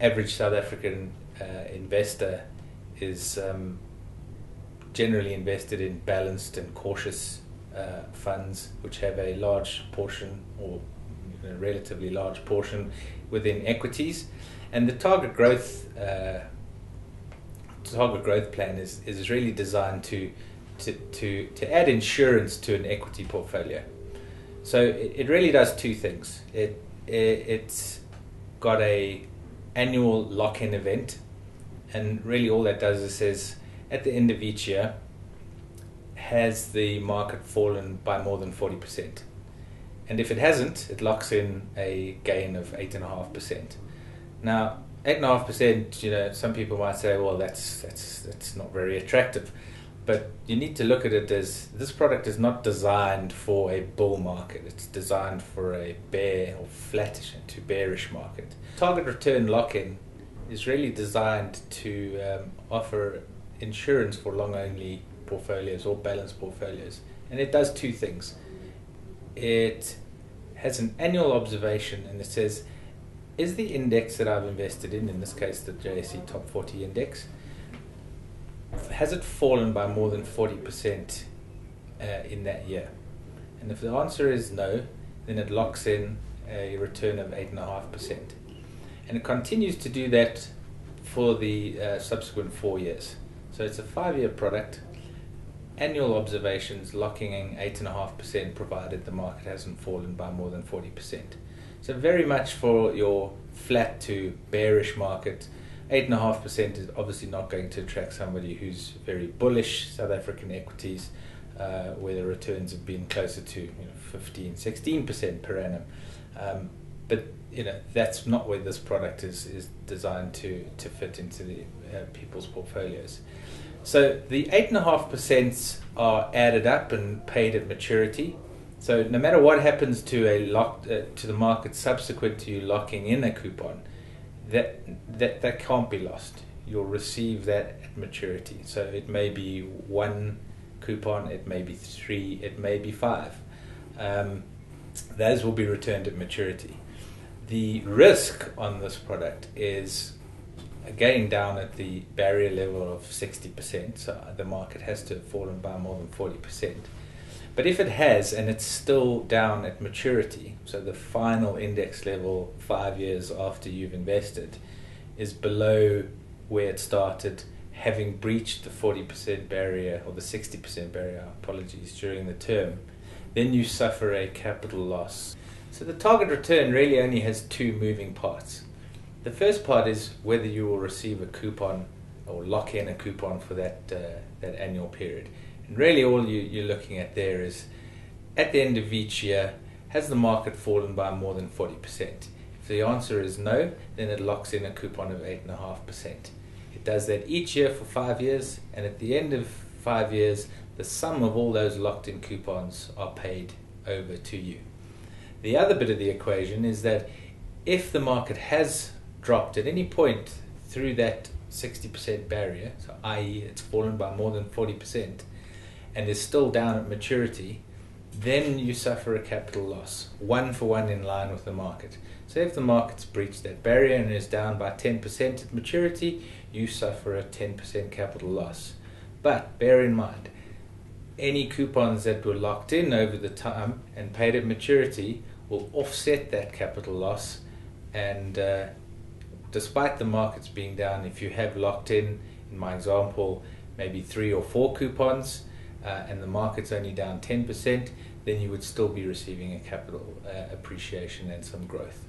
average South African investor is generally invested in balanced and cautious funds, which have a large portion, or a relatively large portion, within equities. And the target growth plan is really designed to add insurance to an equity portfolio. So it really does two things. It's got a annual lock-in event, and really all that does is says at the end of each year, has the market fallen by more than 40%? And if it hasn't, it locks in a gain of 8.5%. Now, 8.5%, some people might say, well, that's not very attractive. But you need to look at it as this product is not designed for a bull market. It's designed for a bear or flattish to bearish market. Target return lock-in is really designed to offer insurance for long-only portfolios or balanced portfolios. And it does two things. It has an annual observation, and it says, is the index that I've invested in this case the JSE Top 40 index, has it fallen by more than 40% in that year? And if the answer is no, then it locks in a return of 8.5%. And it continues to do that for the subsequent 4 years. So it's a 5-year product, annual observations locking in 8.5% provided the market hasn't fallen by more than 40%. So very much for your flat to bearish market, 8.5% is obviously not going to attract somebody who's very bullish South African equities, where the returns have been closer to 15, 16% per annum. But that's not where this product is designed to fit into the people's portfolios. So the 8.5% are added up and paid at maturity. So no matter what happens to to the market subsequent to you locking in a coupon, that can't be lost. You'll receive that at maturity. So it may be 1 coupon, it may be 3, it may be 5. Those will be returned at maturity. The risk on this product is again down at the barrier level of 60%. So the market has to have fallen by more than 40%. But if it has, and it's still down at maturity, so the final index level 5 years after you've invested is below where it started, having breached the 40% barrier, or the 60% barrier, apologies, during the term, then you suffer a capital loss. So the target return really only has 2 moving parts. The first part is whether you will receive a coupon or lock in a coupon for that annual period. And really all you're looking at there is, at the end of each year, has the market fallen by more than 40%? If the answer is no, then it locks in a coupon of 8.5%. It does that each year for 5 years, and at the end of 5 years, the sum of all those locked-in coupons are paid over to you. The other bit of the equation is that if the market has dropped at any point through that 60% barrier, so i.e. it's fallen by more than 40%, and is still down at maturity, then you suffer a capital loss, 1 for 1 in line with the market. So if the market's breached that barrier and is down by 10% at maturity, you suffer a 10% capital loss. But bear in mind, any coupons that were locked in over the time and paid at maturity will offset that capital loss, and despite the markets being down, if you have locked in my example, maybe 3 or 4 coupons, and the market's only down 10%, then you would still be receiving a capital appreciation and some growth.